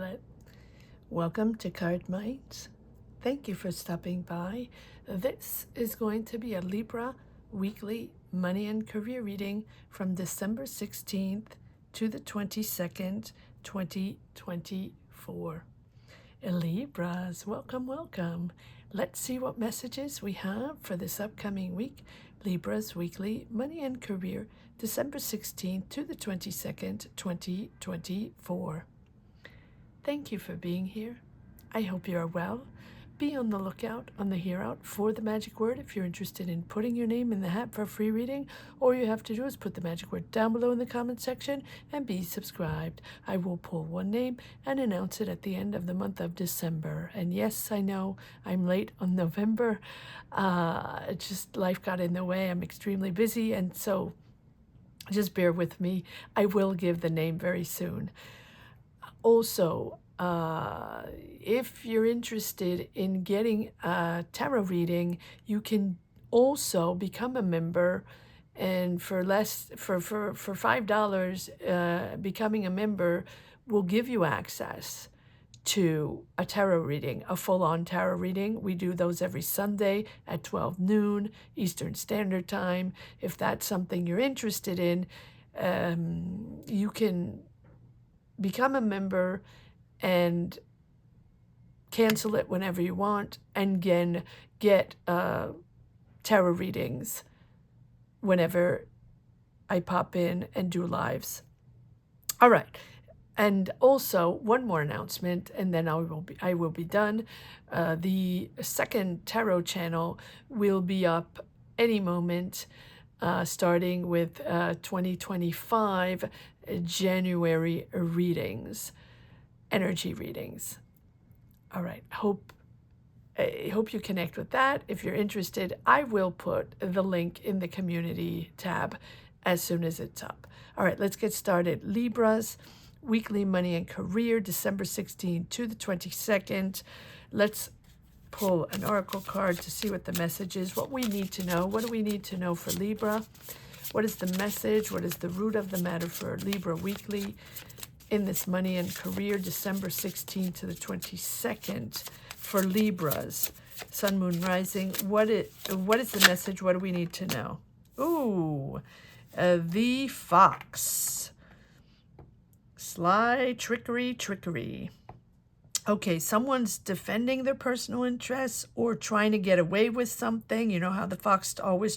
Hello. Welcome to Cardminds. Thank you for stopping by. This is going to be a Libra weekly money and career reading from December 16th to the 22nd, 2024. Libras, welcome, welcome. Let's see what messages we have for this upcoming week. Libra's weekly money and career, December 16th to the 22nd, 2024. Thank you for being here. I hope you are well. Be on the lookout on the Hear Out for the magic word if you're interested in putting your name in the hat for a free reading. All you have to do is put the magic word down below in the comment section and be subscribed. I will pull one name and announce it at the end of the month of December. And yes, I know I'm late on November. Just life got in the way. I'm extremely busy, and so just bear with me. I will give the name very soon. Also, if you're interested in getting a tarot reading, you can also become a member, and for $5, becoming a member will give you access to a tarot reading, a full-on tarot reading. We do those every Sunday at 12 noon Eastern Standard Time. If that's something you're interested in, you can become a member and cancel it whenever you want, and again get tarot readings whenever I pop in and do lives. All right, and also one more announcement, and then I will be done. The second tarot channel will be up any moment, starting with 2025 January readings, energy readings. All right, I hope you connect with that. If you're interested, I will put the link in the community tab as soon as it's up. All right, let's get started. Libras, weekly money and career, December 16th to the 22nd. Let's pull an oracle card to see what the message is, what we need to know. What do we need to know for Libra? What is the message? What is the root of the matter for Libra weekly in this money and career, December 16th to the 22nd for Libras? Sun, Moon, Rising. What is the message? What do we need to know? Ooh, the Fox. Sly, trickery. Okay, someone's defending their personal interests or trying to get away with something. You know how the fox always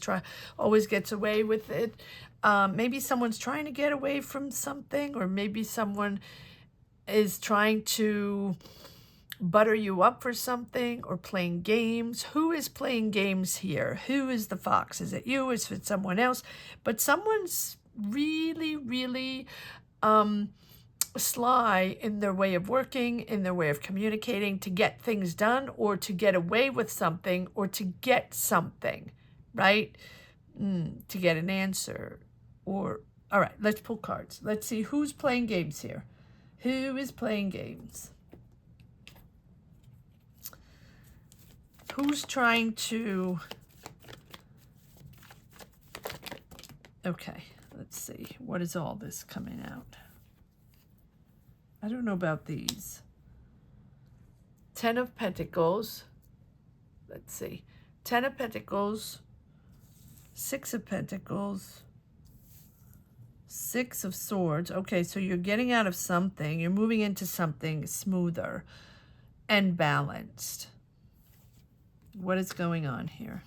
gets away with it. Maybe someone's trying to get away from something, or maybe someone is trying to butter you up for something, or playing games. Who is playing games here? Who is the fox? Is it you? Is it someone else? But someone's really sly in their way of working, in their way of communicating to get things done, or to get away with something, or to get something, right? To get an answer. Or, all right, let's pull cards. Let's see who's playing games here. Who is playing games? Who's trying to... Okay, let's see. What is all this coming out? I don't know about these. 10 of Pentacles. Let's see. 10 of Pentacles. 6 of Pentacles. 6 of Swords. Okay, so you're getting out of something. You're moving into something smoother and balanced. What is going on here?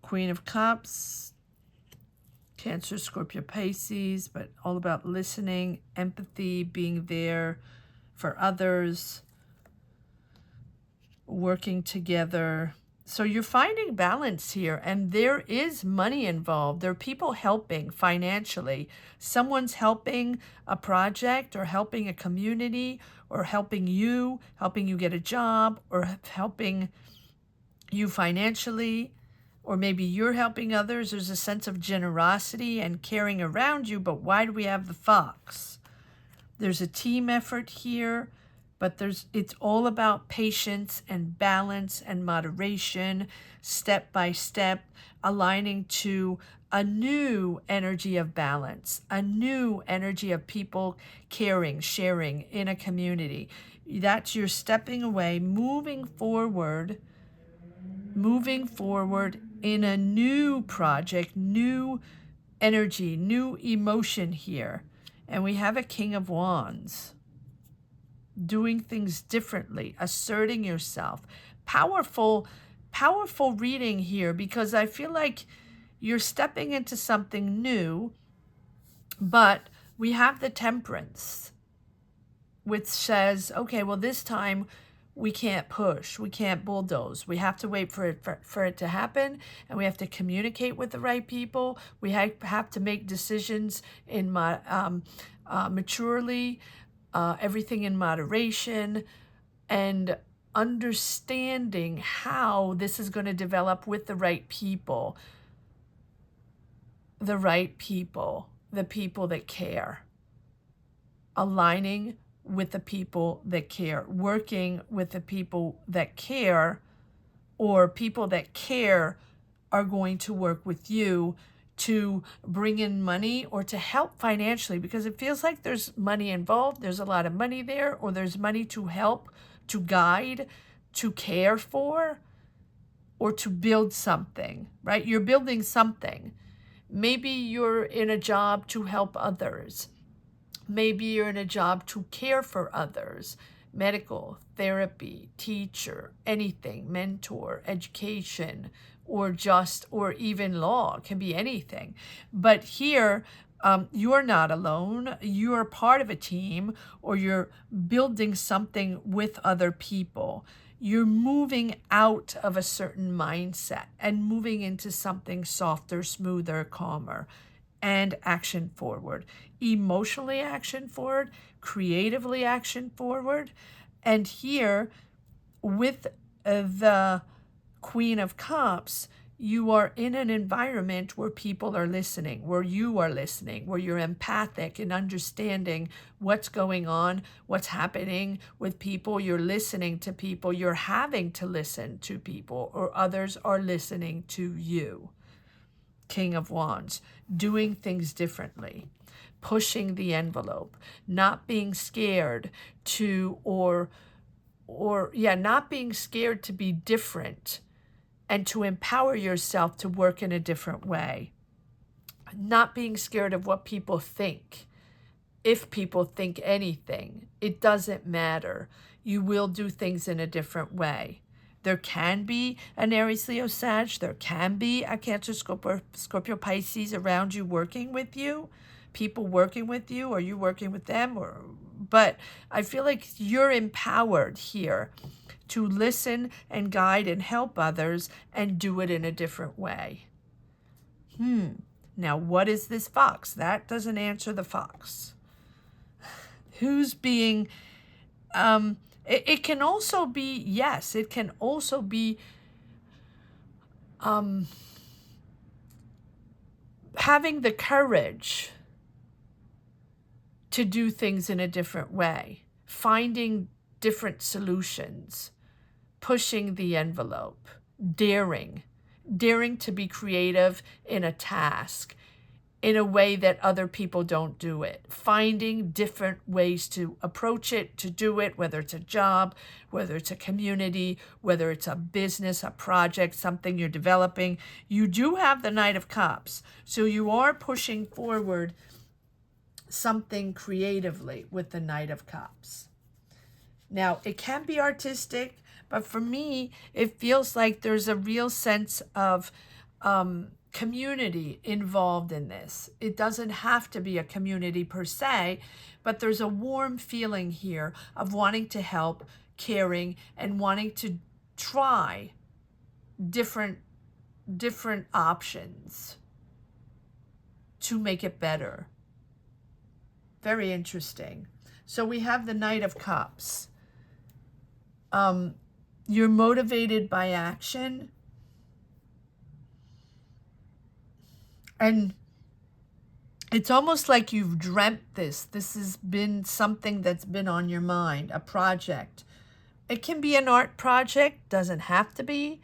Queen of Cups. Cancer, Scorpio, Pisces, but all about listening, empathy, being there for others, working together. So you're finding balance here, and there is money involved. There are people helping financially. Someone's helping a project, or helping a community, or helping you get a job, or helping you financially. Or maybe you're helping others. There's a sense of generosity and caring around you, but why do we have the fox? There's a team effort here, but it's all about patience and balance and moderation, step by step, aligning to a new energy of balance, a new energy of people caring, sharing in a community. That's you're stepping away, moving forward in a new project, new energy, new emotion here. And we have a King of Wands. Doing things differently, asserting yourself. Powerful reading here, because I feel like you're stepping into something new, but we have the Temperance, which says, okay, well, this time we can't push, we can't bulldoze. We have to wait for it to happen, and we have to communicate with the right people. We have to make decisions in maturely, everything in moderation, and understanding how this is going to develop with the right people. The right people, the people that care. Aligning with the people that care, working with the people that care, or people that care are going to work with you to bring in money or to help financially, because it feels like there's money involved. There's a lot of money there, or there's money to help, to guide, to care for, or to build something, right? You're building something. Maybe you're in a job to help others. Maybe you're in a job to care for others. Medical, therapy, teacher, anything, mentor, education, or even law. It can be anything. But here, you're not alone. You're part of a team, or you're building something with other people. You're moving out of a certain mindset and moving into something softer, smoother, calmer, and action forward. Emotionally action forward, creatively action forward. And here, with the Queen of Cups, you are in an environment where people are listening, where you are listening, where you're empathic and understanding what's going on, what's happening with people. You're listening to people. You're having to listen to people, or others are listening to you. King of Wands, doing things differently, pushing the envelope, not being scared to, not being scared to be different, and to empower yourself to work in a different way. Not being scared of what people think. If people think anything, it doesn't matter. You will do things in a different way. There can be an Aries, Leo, Sag. There can be a Cancer, Scorpio, Pisces around you working with you. People working with you, or you working with them. But I feel like you're empowered here to listen and guide and help others and do it in a different way. Now, what is this fox? That doesn't answer the fox. Who's being... It can also be, yes, it can also be having the courage to do things in a different way, finding different solutions, pushing the envelope, daring to be creative in a task, in a way that other people don't do it, finding different ways to approach it, to do it, whether it's a job, whether it's a community, whether it's a business, a project, something you're developing. You do have the Knight of Cups, so you are pushing forward something creatively with the Knight of Cups. Now, it can be artistic, but for me, it feels like there's a real sense of community involved in this. It doesn't have to be a community per se, but there's a warm feeling here of wanting to help, caring, and wanting to try different options to make it better. Very interesting. So we have the Knight of Cups. You're motivated by action. And it's almost like you've dreamt this. This has been something that's been on your mind, a project. It can be an art project, doesn't have to be.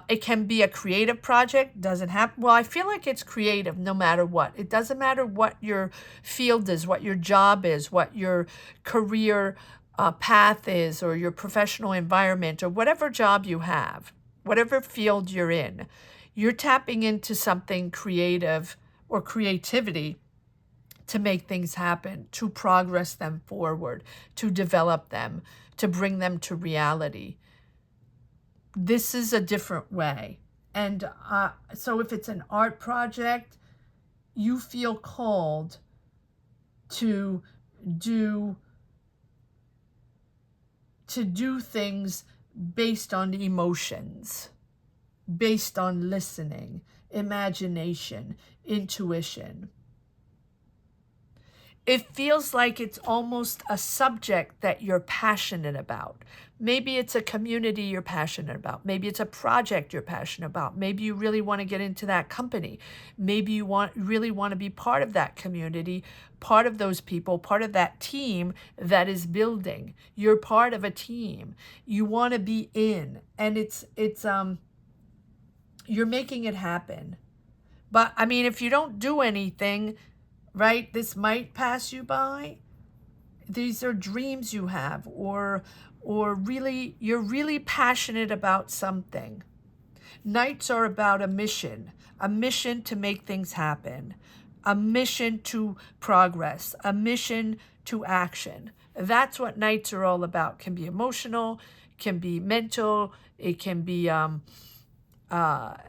It can be a creative project. Doesn't have, well, I feel like it's creative no matter what. It doesn't matter what your field is, what your job is, what your career path is, or your professional environment, or whatever job you have, whatever field you're in. You're tapping into something creative or creativity to make things happen, to progress them forward, to develop them, to bring them to reality. This is a different way. And so if it's an art project, you feel called to do things based on emotions, based on listening, imagination, intuition. It feels like it's almost a subject that you're passionate about. Maybe it's a community you're passionate about. Maybe it's a project you're passionate about. Maybe you really want to get into that company. Maybe you really want to be part of that community, part of those people, part of that team that is building. You're part of a team. You want to be in, and you're making it happen. But I mean, if you don't do anything, right, this might pass you by. These are dreams you have, or really, you're really passionate about something. Nights are about a mission to make things happen, a mission to progress, a mission to action. That's what nights are all about. Can be emotional, can be mental, it can be, the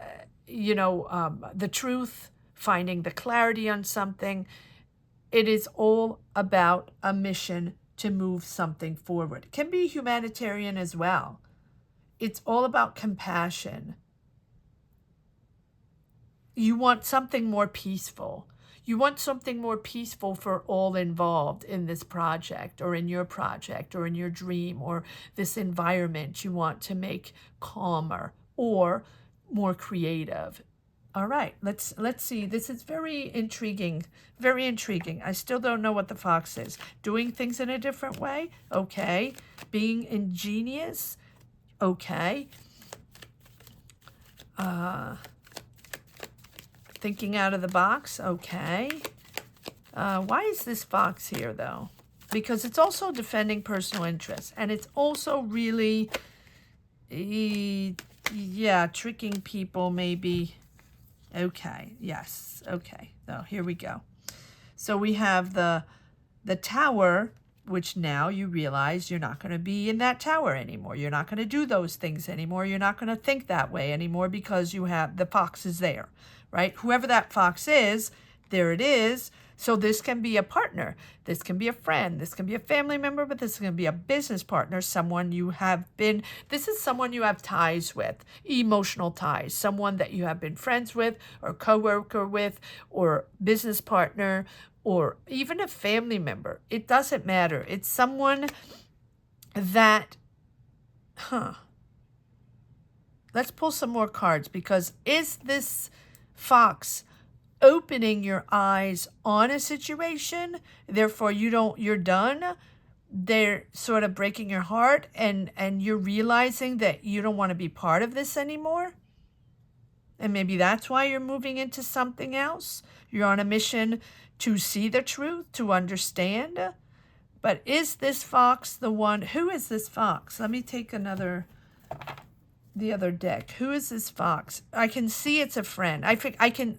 truth, finding the clarity on something. It is all about a mission to move something forward. It can be humanitarian as well. It's all about compassion. You want something more peaceful. You want something more peaceful for all involved in this project, or in your project, or in your dream, or this environment you want to make calmer or more creative. All right, let's see. This is very intriguing, very intriguing. I still don't know what the fox is. Doing things in a different way? Okay. Being ingenious? Okay. Thinking out of the box? Okay. Why is this fox here, though? Because it's also defending personal interests, and it's also really, tricking people, maybe. Okay, yes, okay. So here we go. So we have the tower, which now you realize you're not going to be in that tower anymore. You're not going to do those things anymore. You're not going to think that way anymore because you have the fox is there, right? Whoever that fox is, there it is. So this can be a partner. This can be a friend. This can be a family member, but this is going to be a business partner, someone you have been, this is someone you have ties with, emotional ties, someone that you have been friends with, or coworker with, or business partner, or even a family member. It doesn't matter. It's someone that, let's pull some more cards, because is this fox opening your eyes on a situation, therefore you're done? They're sort of breaking your heart, and you're realizing that you don't want to be part of this anymore, and maybe that's why you're moving into something else. You're on a mission to see the truth, to understand. But is this fox the one? Who is this fox? Let me take the other deck. Who is this fox? I can see it's a friend.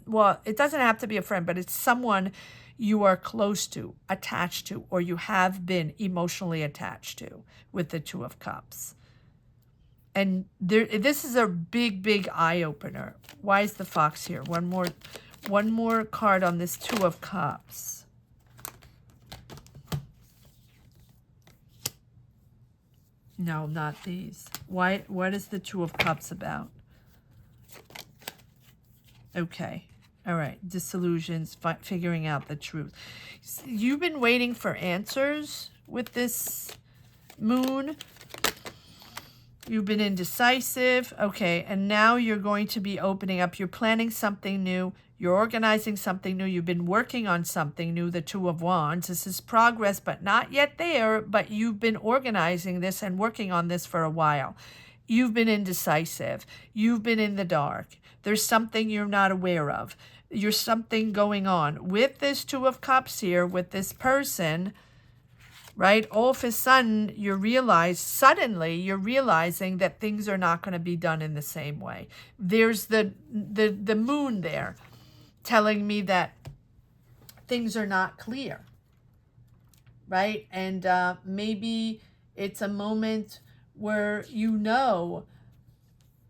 Well, it doesn't have to be a friend, but it's someone you are close to, attached to, or you have been emotionally attached to, with the Two of Cups. And this is a big, big eye-opener. Why is the fox here? One more card on this Two of Cups. No, not these. Why? What is the Two of Cups about? Okay. All right. Disillusions, figuring out the truth. You've been waiting for answers with this moon. You've been indecisive. Okay. And now you're going to be opening up. You're planning something new. You're organizing something new. You've been working on something new, the Two of Wands. This is progress, but not yet there. But you've been organizing this and working on this for a while. you've been indecisive. You've been in the dark. There's something you're not aware of. There's something going on. With this Two of Cups here, with this person, right? All of a sudden, suddenly you're realizing that things are not going to be done in the same way. There's the moon there telling me that things are not clear, right? And maybe it's a moment where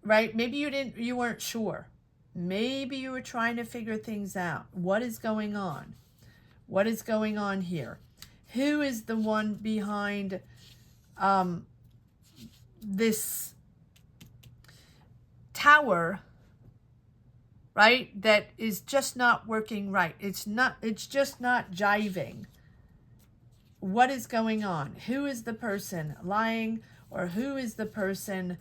right? Maybe you weren't sure. Maybe you were trying to figure things out. What is going on? What is going on here? Who is the one behind this tower, right? That is just not working right. It's just not jiving. What is going on? Who is the person lying, or who is the person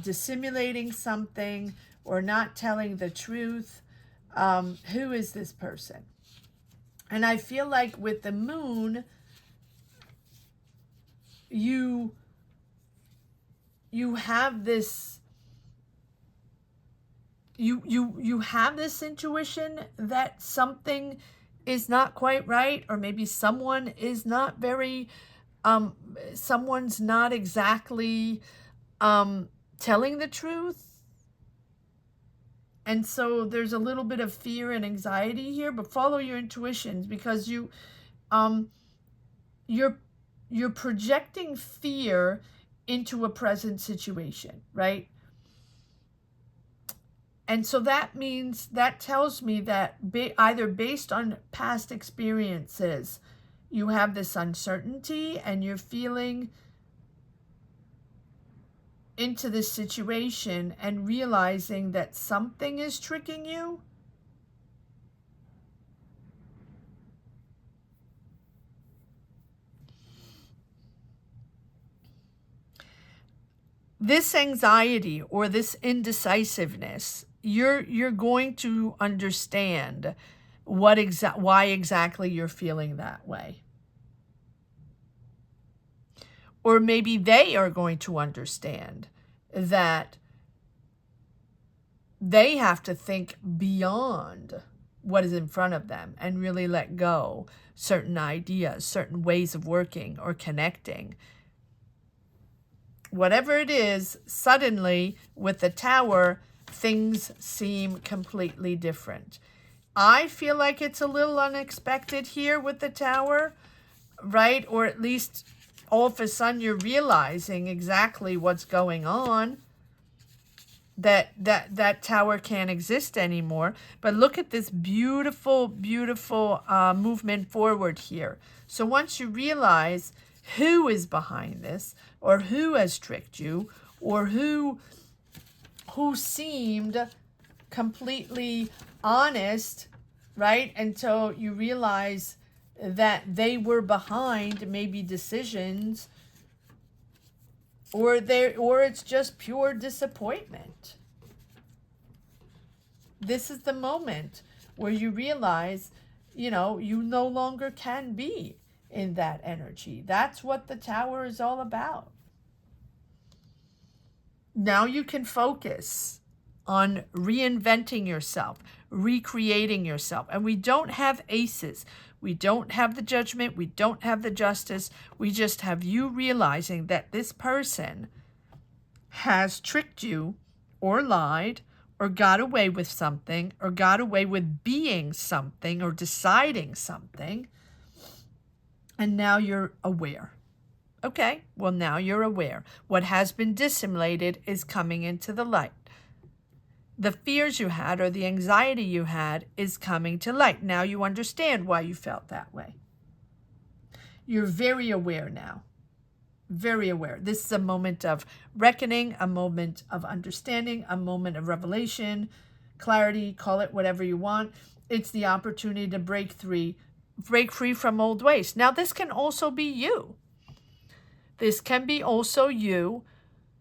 dissimulating something or not telling the truth? Who is this person? And I feel like with the moon, you have this you have this intuition that something is not quite right, or maybe someone is not very someone's not exactly telling the truth. And so there's a little bit of fear and anxiety here, but follow your intuitions, because you're projecting fear into a present situation, right? And so that tells me that either based on past experiences, you have this uncertainty and you're feeling into this situation and realizing that something is tricking you. This anxiety or this indecisiveness, you're going to understand why exactly you're feeling that way. Or maybe they are going to understand that they have to think beyond what is in front of them and really let go certain ideas, certain ways of working or connecting. Whatever it is, suddenly with the Tower, things seem completely different. I feel like it's a little unexpected here with the Tower, right? Or at least all of a sudden you're realizing exactly what's going on, that Tower can't exist anymore. But look at this beautiful, beautiful movement forward here. So once you realize who is behind this, or who has tricked you, or who seemed completely honest, right? Until you realize that they were behind maybe decisions, or it's just pure disappointment. This is the moment where you realize, you no longer can be in that energy. That's what the Tower is all about. Now you can focus on reinventing yourself, recreating yourself. And we don't have aces. We don't have the Judgment. We don't have the Justice. We just have you realizing that this person has tricked you or lied or got away with something or got away with being something or deciding something. And now you're aware. Okay, well, now you're aware. What has been dissimulated is coming into the light. The fears you had or the anxiety you had is coming to light. Now you understand why you felt that way. You're very aware now. Very aware. This is a moment of reckoning, a moment of understanding, a moment of revelation, clarity, call it whatever you want. It's the opportunity to break free from old ways. Now, this can also be you. This can be also you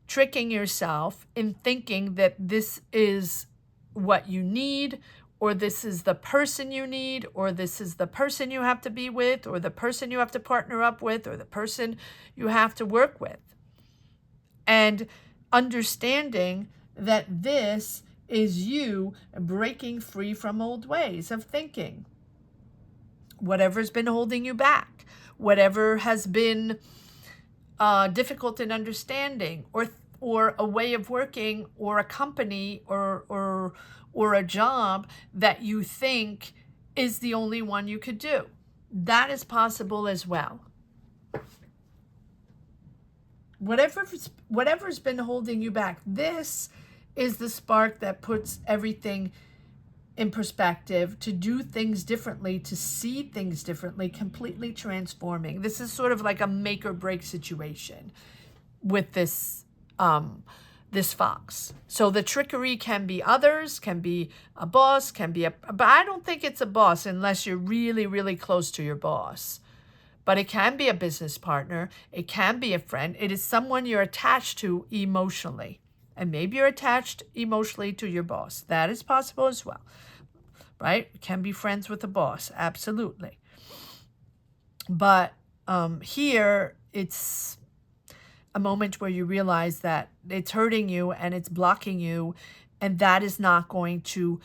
tricking yourself in thinking that this is what you need, or this is the person you need, or this is the person you have to be with, or the person you have to partner up with, or the person you have to work with. And understanding that this is you breaking free from old ways of thinking. Whatever's been holding you back, whatever has been difficult in understanding, or a way of working, or a company, or a job that you think is the only one you could do. That is possible as well. Whatever's been holding you back, this is the spark that puts everything in perspective, to do things differently, to see things differently, completely transforming. This is sort of like a make or break situation with this this fox. So the trickery can be others, can be a boss, can be but I don't think it's a boss unless you're really, really close to your boss. But it can be a business partner. It can be a friend. It is someone you're attached to emotionally. And maybe you're attached emotionally to your boss. That is possible as well, right? Can be friends with a boss, absolutely. But here, it's a moment where you realize that it's hurting you and it's blocking you, and that is not going to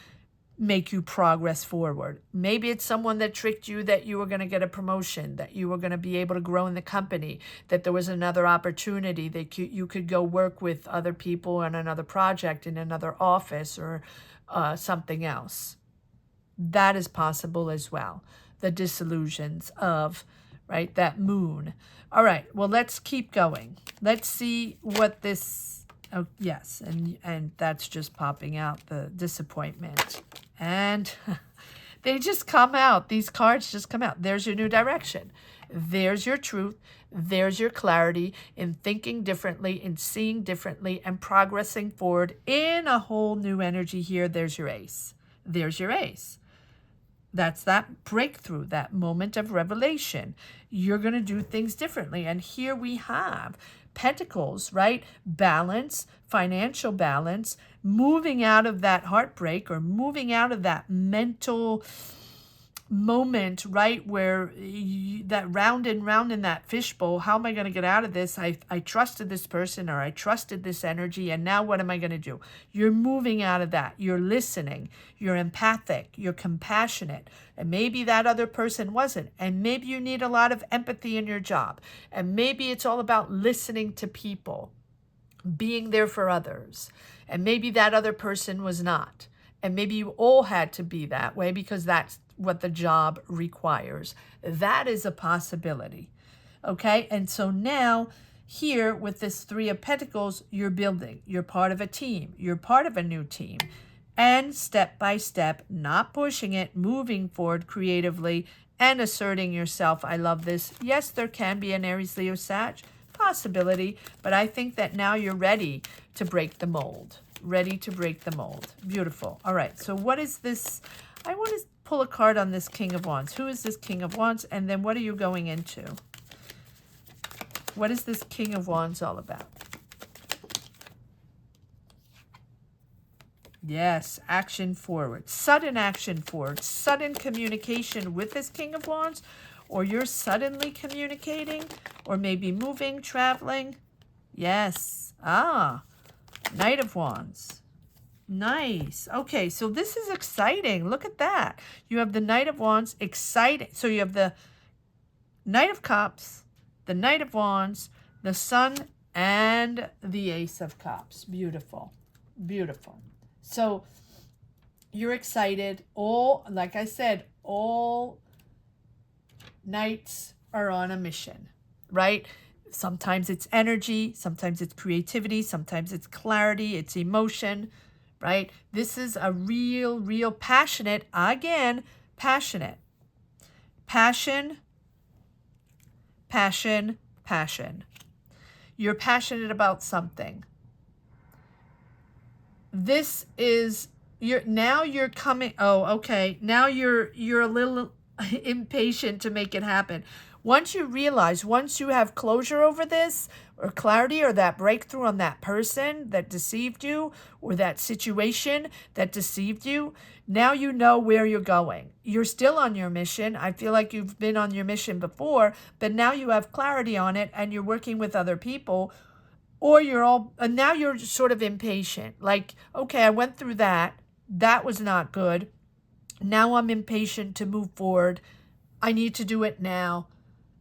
make you progress forward. Maybe it's someone that tricked you that you were going to get a promotion, that you were going to be able to grow in the company, that there was another opportunity, that you could go work with other people on another project in another office, or something else. That is possible as well. The disillusions of, right, that moon. All right, well, let's keep going. Let's see what this, oh, yes, and that's just popping out, the disappointment. And they just come out. These cards just come out. There's your new direction. There's your truth. There's your clarity in thinking differently, in seeing differently, and progressing forward in a whole new energy here. There's your ace. There's your ace. That's that breakthrough, that moment of revelation. You're going to do things differently. And here we have Pentacles, right? Balance, financial balance, moving out of that heartbreak, or moving out of that mental moment, right, where that round and round in that fishbowl. How am I going to get out of this? I trusted this person, or I trusted this energy, and now what am I going to do? You're moving out of that. You're listening. You're empathic. You're compassionate. And maybe that other person wasn't. And maybe you need a lot of empathy in your job. And maybe it's all about listening to people, being there for others. And maybe that other person was not. And maybe you all had to be that way because that's what the job requires. That is a possibility. Okay, and so now here with this Three of Pentacles, you're building. You're part of a team. You're part of a new team. And step by step, not pushing it, moving forward creatively and asserting yourself. I love this. Yes, there can be an Aries, Leo, Sag possibility, but I think that now you're ready to break the mold. Ready to break the mold. Beautiful. All right, so what is this? I want to pull a card on this King of Wands. Who is this King of Wands? And then what are you going into? What is this King of Wands all about? Yes, action forward. Sudden action forward. Sudden communication with this King of Wands. Or you're suddenly communicating. Or maybe moving, traveling. Yes. Ah, Knight of Wands. Nice. Okay, so this is exciting. Look at that. You have the Knight of Wands, exciting. So you have the Knight of Cups, the Knight of Wands, the Sun, and the Ace of Cups. Beautiful. Beautiful. So you're excited. All, like I said, all knights are on a mission, right? Sometimes it's energy, sometimes it's creativity, sometimes it's clarity, it's emotion, right? This is a real passionate, again, passionate. Passion, passion, passion. You're passionate about something. This is, you're coming, oh, okay. Now you're a little impatient to make it happen. Once you realize, once you have closure over this, or clarity, or that breakthrough on that person that deceived you, or that situation that deceived you, now you know where you're going. You're still on your mission. I feel like you've been on your mission before, but now you have clarity on it, and you're working with other people, Or you're all, and now you're sort of impatient. Like, okay, I went through that. That was not good. Now I'm impatient to move forward. I need to do it now.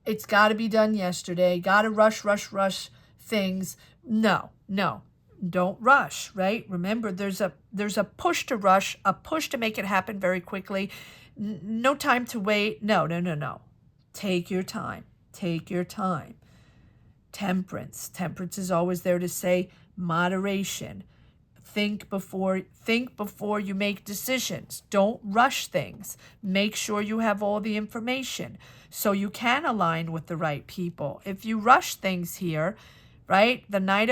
It's got to be done yesterday. Got to rush things. No, don't rush, right? Remember, there's a push to rush, a push to make it happen very quickly. No time to wait. No. Take your time. Take your time. Temperance. Temperance is always there to say moderation. Think before you make decisions. Don't rush things. Make sure you have all the information so you can align with the right people. If you rush things here, right? The Knight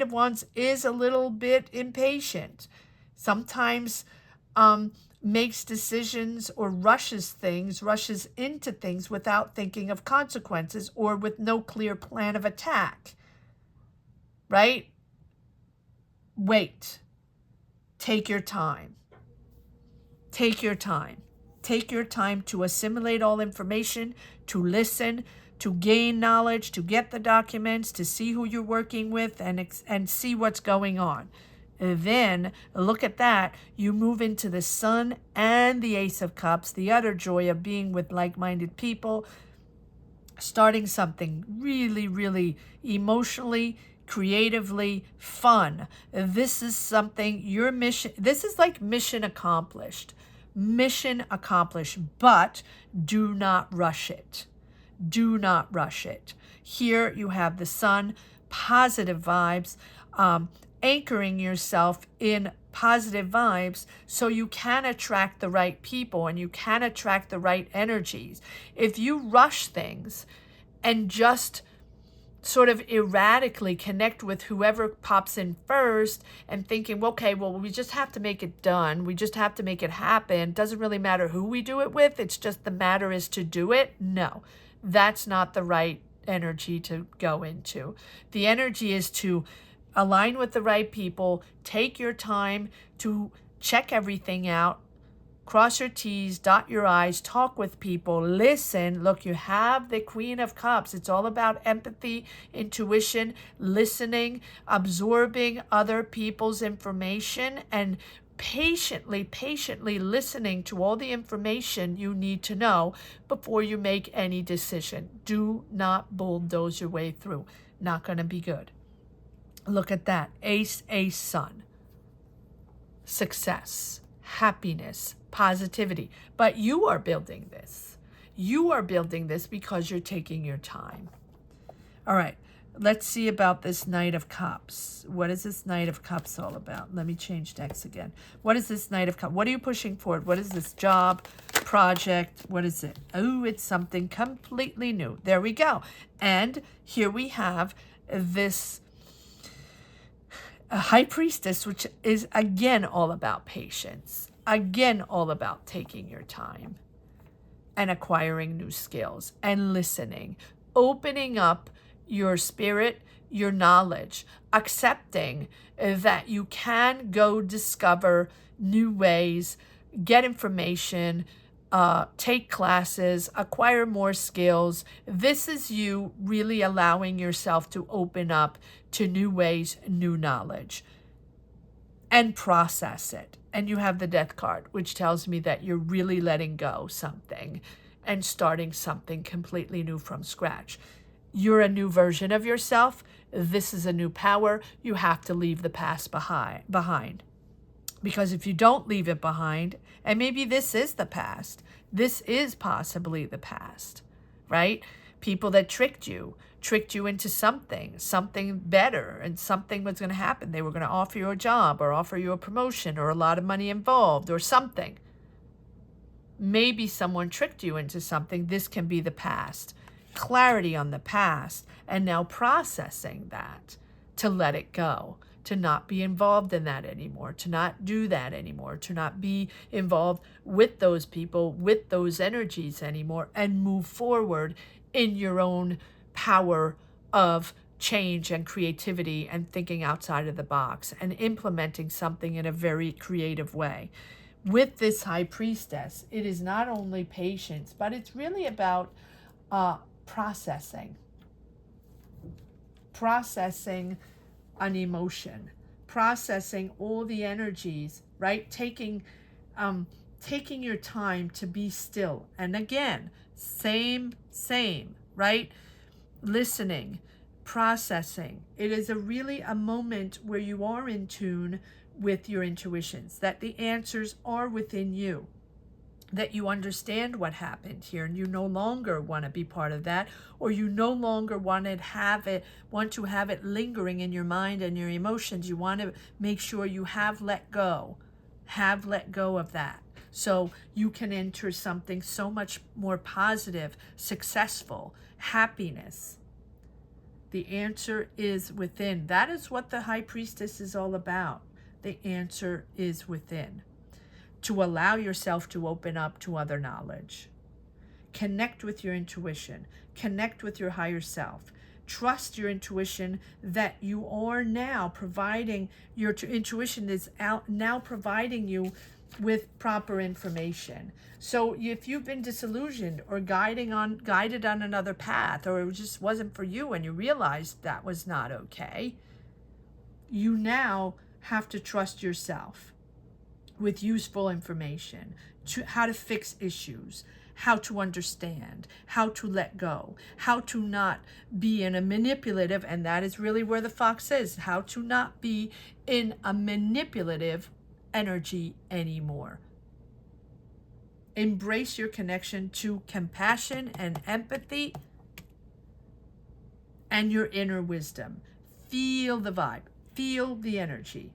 of Wands is a little bit impatient. Sometimes makes decisions or rushes into things without thinking of consequences or with no clear plan of attack, right? Wait. Take your time. Take your time. Take your time to assimilate all information, to listen, to gain knowledge, to get the documents, to see who you're working with and see what's going on. And then, look at that, you move into the Sun and the Ace of Cups, the other joy of being with like-minded people, starting something really, really emotionally, creatively fun. This is something, your mission, this is like mission accomplished. Mission accomplished, but do not rush it. Do not rush it. Here you have the Sun, positive vibes, anchoring yourself in positive vibes so you can attract the right people and you can attract the right energies. If you rush things and just sort of erratically connect with whoever pops in first and thinking, okay, well, we just have to make it done. We just have to make it happen. Doesn't really matter who we do it with. It's just the matter is to do it. No, that's not the right energy to go into. The energy is to align with the right people, take your time to check everything out, cross your T's, dot your I's, talk with people, listen. Look, you have the Queen of Cups. It's all about empathy, intuition, listening, absorbing other people's information, and patiently listening to all the information you need to know before you make any decision. Do not bulldoze your way through. Not going to be good. Look at that. Ace, Sun. Success, happiness, positivity. But you are building this. You are building this because you're taking your time. All right. Let's see about this Knight of Cups. What is this Knight of Cups all about? Let me change decks again. What is this Knight of Cups? What are you pushing forward? What is this job, project? What is it? Oh, it's something completely new. There we go. And here we have this High Priestess, which is again all about patience. Again, all about taking your time and acquiring new skills and listening, opening up your spirit, your knowledge, accepting that you can go discover new ways, get information, take classes, acquire more skills. This is you really allowing yourself to open up to new ways, new knowledge, and process it. And you have the Death card, which tells me that you're really letting go something and starting something completely new from scratch. You're a new version of yourself. This is a new power. You have to leave the past behind. Because if you don't leave it behind, and maybe this is the past, this is possibly the past, right? People that tricked you into something better, and something was going to happen. They were going to offer you a job or offer you a promotion or a lot of money involved or something. Maybe someone tricked you into something. This can be the past. Clarity on the past, and now processing that to let it go, to not be involved in that anymore, to not do that anymore, to not be involved with those people, with those energies anymore, and move forward in your own power of change and creativity and thinking outside of the box and implementing something in a very creative way. With this High Priestess, it is not only patience, but it's really about processing an emotion, processing all the energies, right? Taking your time to be still. And again, same, right? Listening, processing. It is really a moment where you are in tune with your intuitions, that the answers are within you, that you understand what happened here, and you no longer want to be part of that, or you no longer want to have it lingering in your mind and your emotions. You want to make sure you have let go of that, so you can enter something so much more positive, successful, happiness. The answer is within. That is what the High Priestess is all about. The answer is within. To allow yourself to open up to other knowledge. Connect with your intuition. Connect with your higher self. Trust your intuition that you are now providing, your intuition is now providing you with proper information. So if you've been disillusioned or guided on another path, or it just wasn't for you and you realized that was not okay, you now have to trust yourself with useful information, to how to fix issues, how to understand, how to let go, how to not be in a manipulative, and that is really where the fox is, how to not be in a manipulative energy anymore. Embrace your connection to compassion and empathy and your inner wisdom. Feel the vibe, feel the energy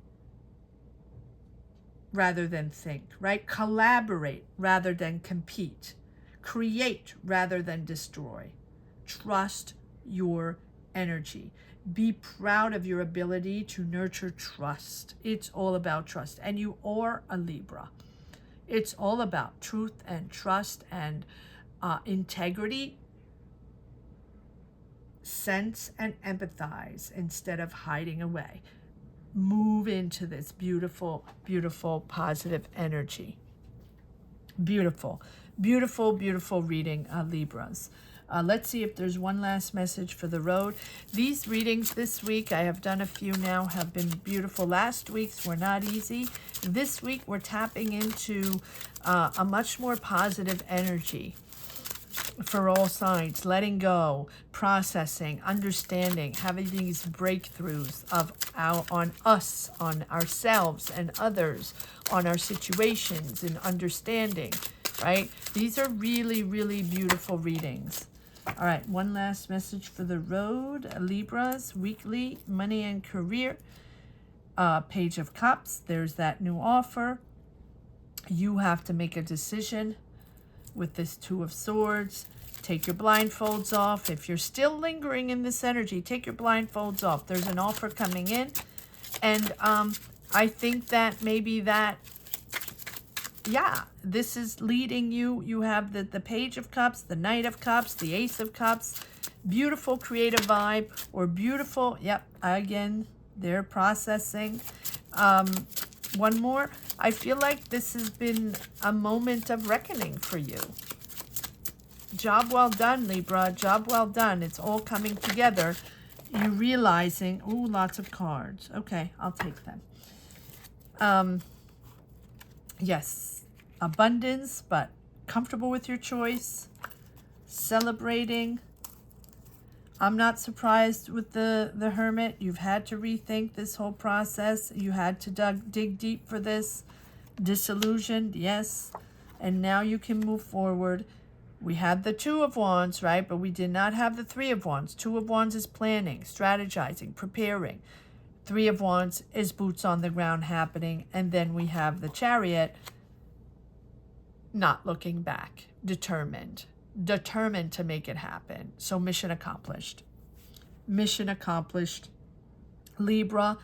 rather than think, right? Collaborate rather than compete. Create rather than destroy. Trust your energy. Be proud of your ability to nurture trust. It's all about trust. And you are a Libra. It's all about truth and trust and integrity. Sense and empathize instead of hiding away. Move into this beautiful, beautiful, positive energy. Beautiful, beautiful, beautiful reading, Libras. Let's see if there's one last message for the road. These readings this week, I have done a few now, have been beautiful. Last week's were not easy. This week, we're tapping into a much more positive energy for all signs, letting go, processing, understanding, having these breakthroughs on us, on ourselves and others, on our situations and understanding, right? These are really, really beautiful readings. All right, one last message for the road. Libras, weekly, money and career. Page of Cups, there's that new offer. You have to make a decision with this Two of Swords. Take your blindfolds off. If you're still lingering in this energy, take your blindfolds off. There's an offer coming in. And I think that maybe that, yeah, this is leading you. You have the Page of Cups, the Knight of Cups, the Ace of Cups. Beautiful creative vibe, or beautiful, yep, again, they're processing. One more. I feel like this has been a moment of reckoning for you. Job well done, Libra. Job well done. It's all coming together. You realizing, ooh, lots of cards. Okay, I'll take them. Yes, abundance, but comfortable with your choice. Celebrating. I'm not surprised with the Hermit. You've had to rethink this whole process. You had to dig deep for this. Disillusioned, yes. And now you can move forward. We had the Two of Wands, right? But we did not have the Three of Wands. Two of Wands is planning, strategizing, preparing. Three of Wands is boots on the ground happening. And then we have the Chariot, not looking back, determined to make it happen. So mission accomplished. Mission accomplished. Libra,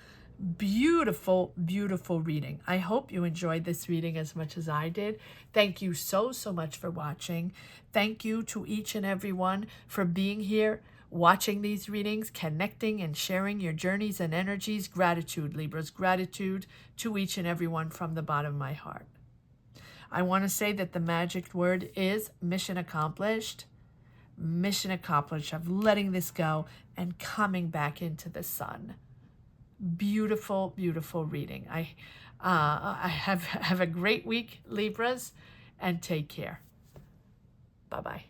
beautiful, beautiful reading. I hope you enjoyed this reading as much as I did. Thank you so much for watching. Thank you to each and every one for being here, watching these readings, connecting and sharing your journeys and energies. Gratitude, Libras, gratitude to each and every one from the bottom of my heart. I want to say that the magic word is mission accomplished. Mission accomplished of letting this go and coming back into the sun. beautiful, beautiful reading. I have a great week, Libras, and take care. Bye-bye.